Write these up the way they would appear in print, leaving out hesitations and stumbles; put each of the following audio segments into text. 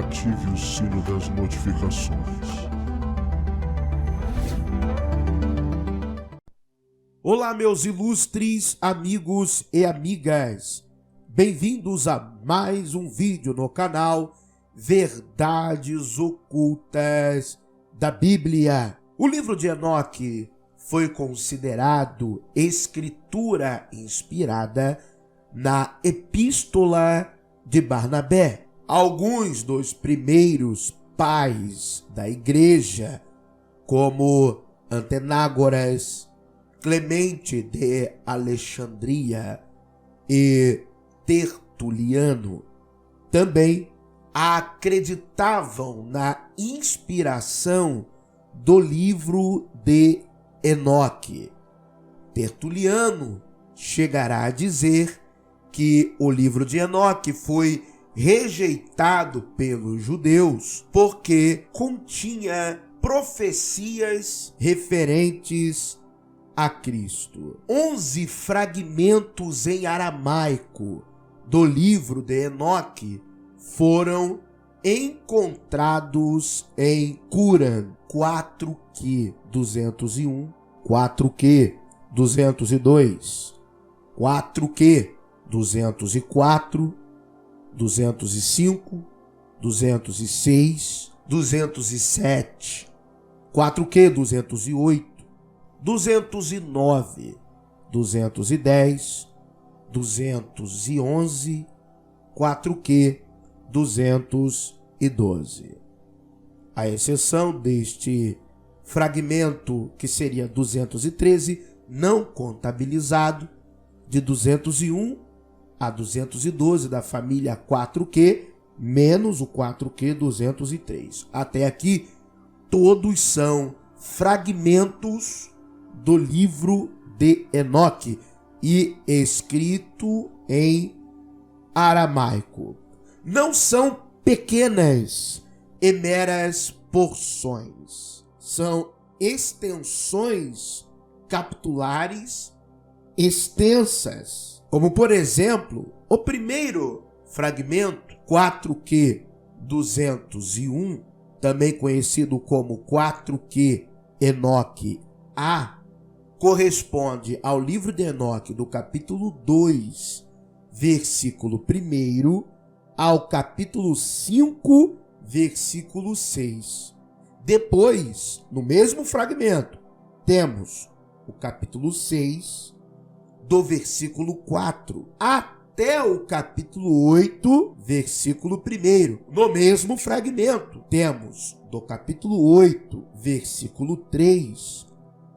ative o sino das notificações. Olá, meus ilustres amigos e amigas. Bem-vindos a mais um vídeo no canal Verdades Ocultas da Bíblia. O livro de Enoque foi considerado escritura inspirada na Epístola de Barnabé. Alguns dos primeiros pais da igreja, como Antenágoras, Clemente de Alexandria e Tertuliano, também acreditavam na inspiração do livro de Enoque. Tertuliano chegará a dizer que o livro de Enoque foi rejeitado pelos judeus porque continha profecias referentes a Cristo. 11 fragmentos em aramaico do livro de Enoque foram encontrados em Qumran 4Q 201, 4Q 202, 4Q 204, 205, 206, 207, 4Q 208, 209, 210, 211, 4Q 212. A exceção deste fragmento, que seria 213, não contabilizado, de 201 a 212 da família 4Q, menos o 4Q 203. Até aqui, todos são fragmentos do livro de Enoque e escrito em aramaico. Não são pequenas e meras porções. São extensões capitulares extensas, como por exemplo, o primeiro fragmento, 4Q 201, também conhecido como 4Q Enoque A, corresponde ao livro de Enoque do capítulo 2, versículo 1, ao capítulo 5, versículo 6. Depois, no mesmo fragmento, temos o capítulo 6, do versículo 4 até o capítulo 8, versículo 1. No mesmo fragmento, temos do capítulo 8, versículo 3,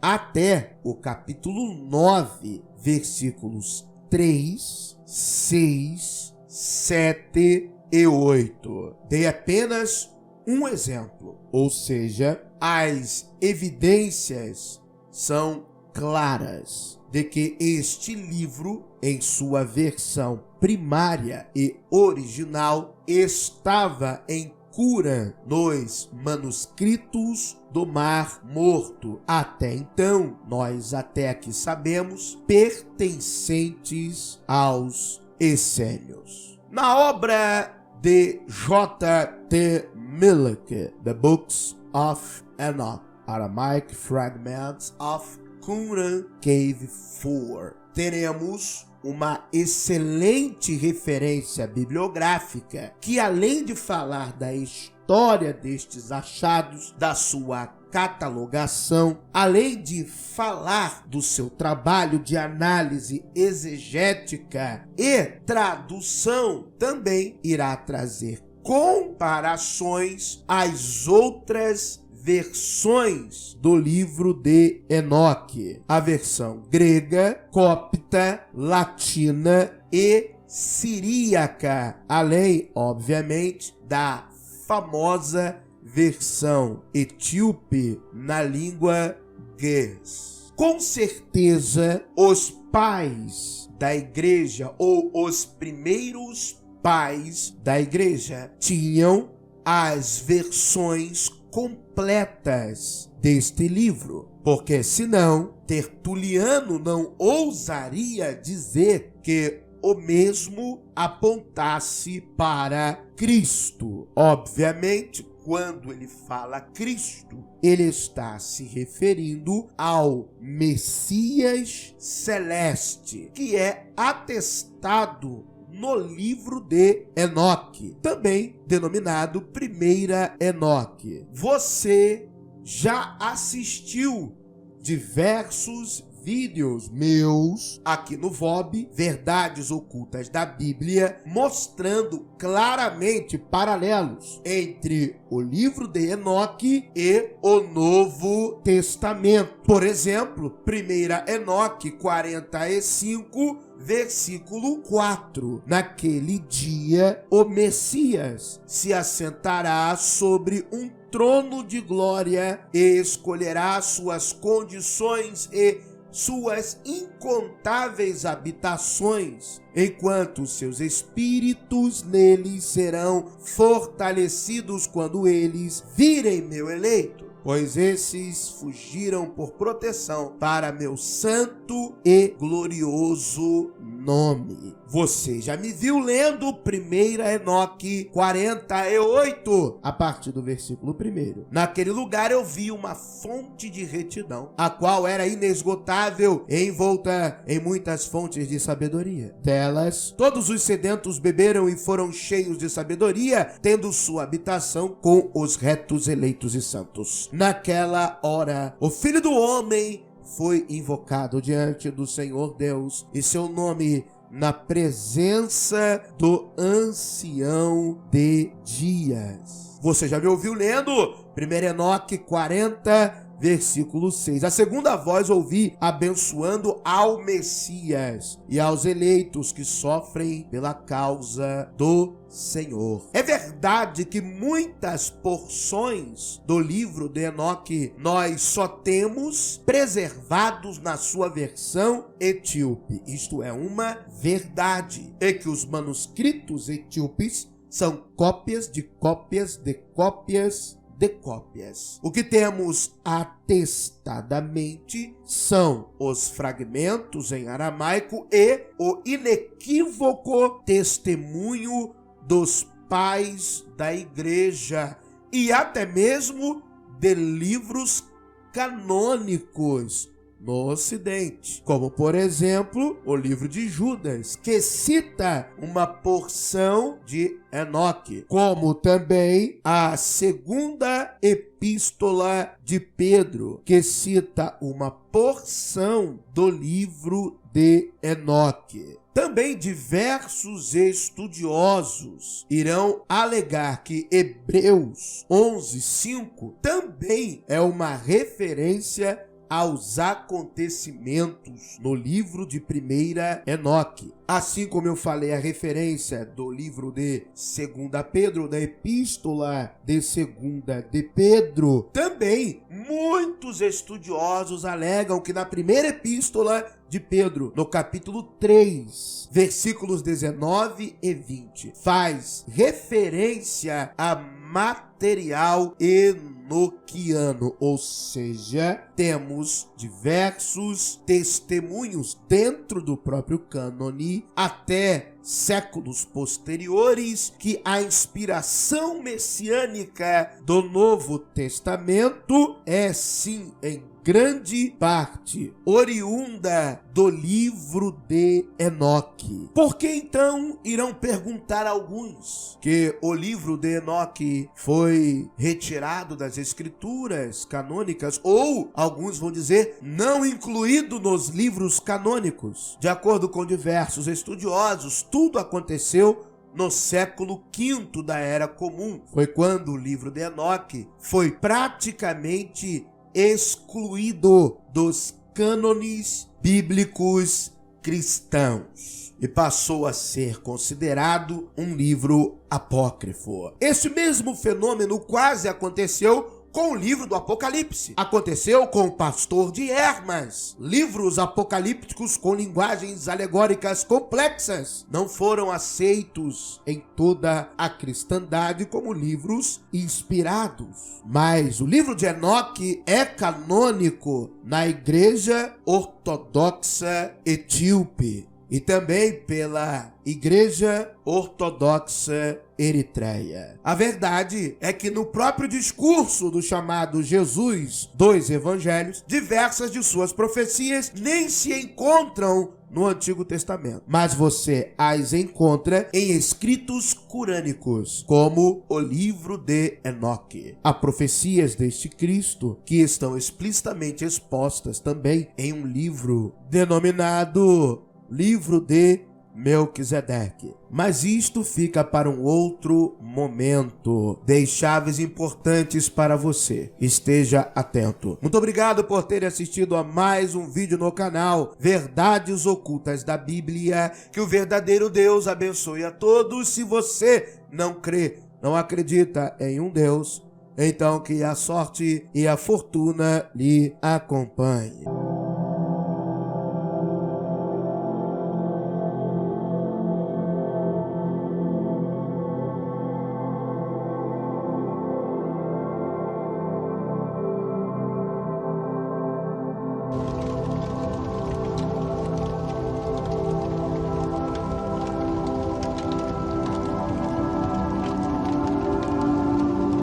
até o capítulo 9, versículos 3, 6, 7 e 8. Dei apenas um exemplo, ou seja, as evidências são claras de que este livro, em sua versão primária e original, estava em Qumran, nos manuscritos do Mar Morto. Até então, nós até aqui sabemos, pertencentes aos essênios. Na obra de J.T. Millet, The Books of Enoch, Aramaic Fragments of Qumran Cave 4, teremos uma excelente referência bibliográfica que, além de falar da história destes achados, da sua catalogação, além de falar do seu trabalho de análise exegética e tradução, também irá trazer comparações às outras versões do livro de Enoque, a versão grega, copta, latina e siríaca, além, obviamente, da famosa versão etíope na língua Ge'ez. Com certeza, os pais da igreja ou os primeiros pais da igreja tinham as versões completas deste livro, porque senão Tertuliano não ousaria dizer que o mesmo apontasse para Cristo. Obviamente, quando ele fala Cristo, ele está se referindo ao Messias celeste, que é atestado no livro de Enoque, também denominado Primeira Enoque. Você já assistiu diversos vídeos meus aqui no VOB, Verdades Ocultas da Bíblia, mostrando claramente paralelos entre o livro de Enoque e o Novo Testamento. Por exemplo, 1 Enoque 45, versículo 4. Naquele dia, o Messias se assentará sobre um trono de glória e escolherá suas condições e suas incontáveis habitações, enquanto seus espíritos neles serão fortalecidos quando eles virem meu eleito, pois esses fugiram por proteção para meu santo e glorioso nome. Você já me viu lendo 1 Enoque 48, a partir do versículo 1. Naquele lugar eu vi uma fonte de retidão, a qual era inesgotável, envolta em muitas fontes de sabedoria. Delas, todos os sedentos beberam e foram cheios de sabedoria, tendo sua habitação com os retos, eleitos e santos. Naquela hora, o Filho do Homem foi invocado diante do Senhor Deus, e seu nome na presença do Ancião de Dias. Você já me ouviu lendo 1 Enoque 40, versículo 6. A segunda voz ouvi abençoando ao Messias e aos eleitos que sofrem pela causa do Senhor. É verdade que muitas porções do livro de Enoque nós só temos preservados na sua versão etíope. Isto é uma verdade. E que os manuscritos etíopes são cópias de cópias de cópias de cópias. O que temos atestadamente são os fragmentos em aramaico e o inequívoco testemunho dos pais da igreja e até mesmo de livros canônicos no Ocidente, como por exemplo o livro de Judas, que cita uma porção de Enoque, como também a segunda epístola de Pedro, que cita uma porção do livro de Enoque. Também diversos estudiosos irão alegar que Hebreus 11:5 também é uma referência aos acontecimentos no livro de 1 Enoque. Assim como eu falei a referência do livro de 2 Pedro, da epístola de 2 de Pedro, também muitos estudiosos alegam que na primeira epístola de Pedro, no capítulo 3, versículos 19 e 20, faz referência a material enoquiano, ou seja, temos diversos testemunhos dentro do próprio cânone, até séculos posteriores, que a inspiração messiânica do Novo Testamento é sim em grande parte oriunda do livro de Enoque. Por que então irão perguntar alguns que o livro de Enoque foi retirado das escrituras canônicas, ou alguns vão dizer não incluído nos livros canônicos? De acordo com diversos estudiosos, tudo aconteceu no século V da Era Comum. Foi quando o livro de Enoque foi praticamente excluído dos cânones bíblicos cristãos e passou a ser considerado um livro apócrifo. Esse mesmo fenômeno quase aconteceu com o livro do Apocalipse. Aconteceu com o Pastor de Hermas. Livros apocalípticos com linguagens alegóricas complexas não foram aceitos em toda a cristandade como livros inspirados. Mas o livro de Enoque é canônico na Igreja Ortodoxa Etíope. e também pela Igreja Ortodoxa Eritreia. A verdade é que no próprio discurso do chamado Jesus dos Evangelhos, diversas de suas profecias nem se encontram no Antigo Testamento, mas você as encontra em escritos corânicos, como o livro de Enoque. Há profecias deste Cristo que estão explicitamente expostas também em um livro denominado Livro de Melquisedeque. Mas isto fica para um outro momento. Dei chaves importantes para você. Esteja atento. Muito obrigado por ter assistido a mais um vídeo no canal Verdades Ocultas da Bíblia. Que o verdadeiro Deus abençoe a todos. Se você não crê, não acredita em um Deus, então que a sorte e a fortuna lhe acompanhe.